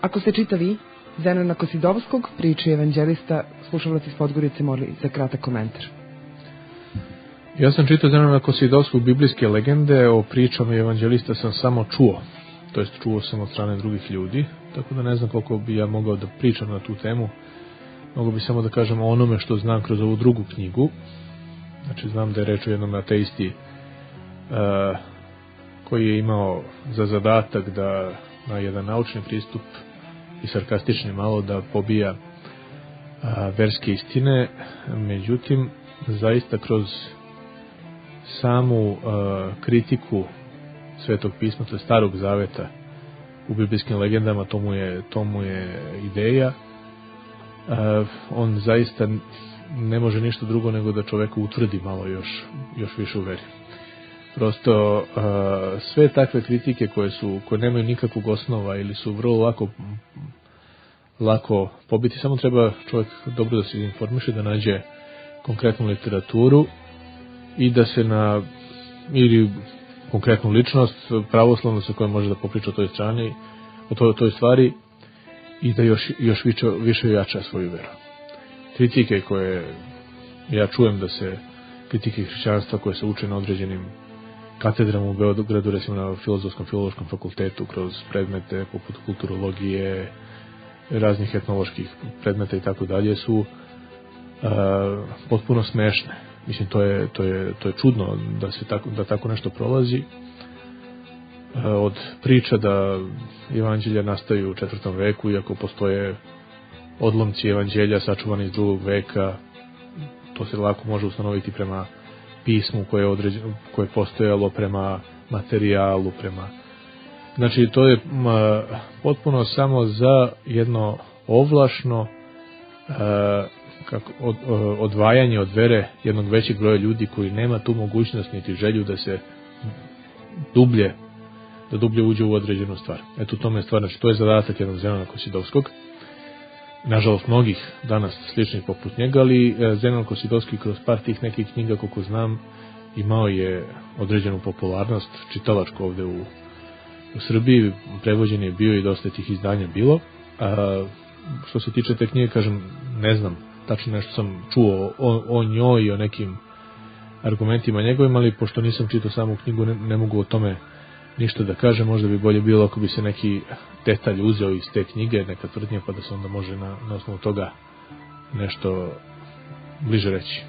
Ako ste čitali Zenona Kosidovskog, priče evanđelista, slušalci iz Podgorice moli za kratak komentar. Ja sam čitao Zenona Kosidovskog biblijske legende, o pričama evanđelista sam samo čuo, to jest čuo sam od strane drugih ljudi, tako da ne znam koliko bi ja mogao da pričam na tu temu. Mogu bi samo da kažem o onome što znam kroz ovu drugu knjigu. Znači, znam da je reč o jednom ateisti koji je imao za zadatak da na jedan naučni pristup i sarkastični malo da pobija verske istine. Međutim, zaista kroz samu kritiku Svetog pisma, to je Starog zaveta u biblijskim legendama, to mu je ideja. On zaista ne može ništa drugo nego da čoveku utvrdi malo još više u veri. Prosto sve takve kritike koje nemaju nikakvog osnova ili su vrlo lako pobiti, samo treba čovjek dobro da se informiše, da nađe konkretnu literaturu i da se ili konkretnu ličnost pravoslavnu sa kojom može da popriča o toj strani, o toj stvari, i da još više jača svoju veru. Kritike koje ja čujem, kritike hrišćanstva koje se uče na određenim katedrama u Beogradu, recimo na Filozofskom fakultetu, kroz predmete poput kulturologije, raznih etnoloških predmeta i tako dalje, su potpuno smešne. Mislim, to je čudno da tako nešto prolazi. Od priča da evanđelja nastaju u 4. veku, iako postoje odlomci evanđelja sačuvani iz 2. veka, to se lako može ustanoviti prema pismu koje je postojalo, prema materijalu, Znači, to je potpuno samo za jedno ovlašno odvajanje od vere jednog većeg broja ljudi koji nema tu mogućnost niti želju da se dublje uđe u određenu stvar. Eto, u tome je stvar. Znači, to je zadatak jednog Zenona Kosidovskog. Nažalost, mnogih danas sličnih poput njega, ali Zenon Kosidovski kroz par tih nekih knjiga, koliko znam, imao je određenu popularnost čitalačku ovde u Srbiji. Prevođen je bio i dosta tih izdanja bilo. Što se tiče te knjige, kažem, ne znam tačno, nešto sam čuo o njoj i o nekim argumentima njegovim, ali pošto nisam čitao samu knjigu, ne mogu o tome ništa da kažem. Možda bi bolje bilo ako bi se neki detalj uzeo iz te knjige, neka tvrdnja, pa da se onda može na osnovu toga nešto bliže reći.